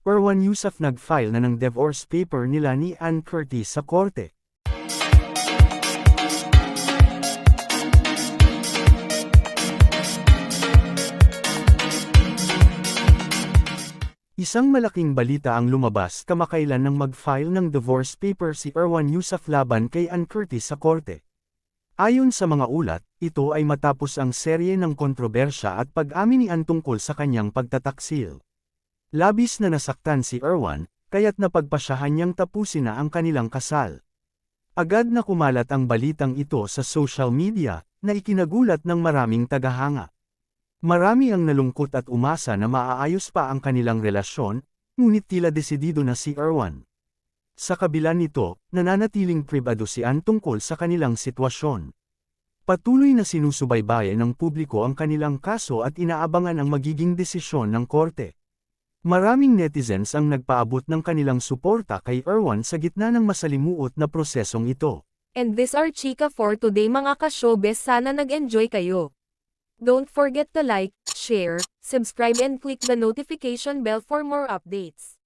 Erwan Heussaff nag-file na ng divorce paper nila ni Ann Curtis sa korte. Isang malaking balita ang lumabas kamakailan nang mag-file ng divorce paper si Erwan Heussaff laban kay Ann Curtis sa korte. Ayon sa mga ulat, ito ay matapos ang serye ng kontrobersya at pag-amin ni Ann tungkol sa kanyang pagtataksil. Labis na nasaktan si Erwan, kaya't napagpasyahan niyang tapusin na ang kanilang kasal. Agad na kumalat ang balitang ito sa social media, na ikinagulat ng maraming tagahanga. Marami ang nalungkot at umasa na maaayos pa ang kanilang relasyon, ngunit tila desidido na si Erwan. Sa kabila nito, nananatiling pribado si Ann tungkol sa kanilang sitwasyon. Patuloy na sinusubaybayan ng publiko ang kanilang kaso at inaabangan ang magiging desisyon ng korte. Maraming netizens ang nagpaabot ng kanilang suporta kay Erwan sa gitna ng masalimuot na prosesong ito. And this are chika for today mga ka-showbiz, sana nag-enjoy kayo. Don't forget to like, share, subscribe and click the notification bell for more updates.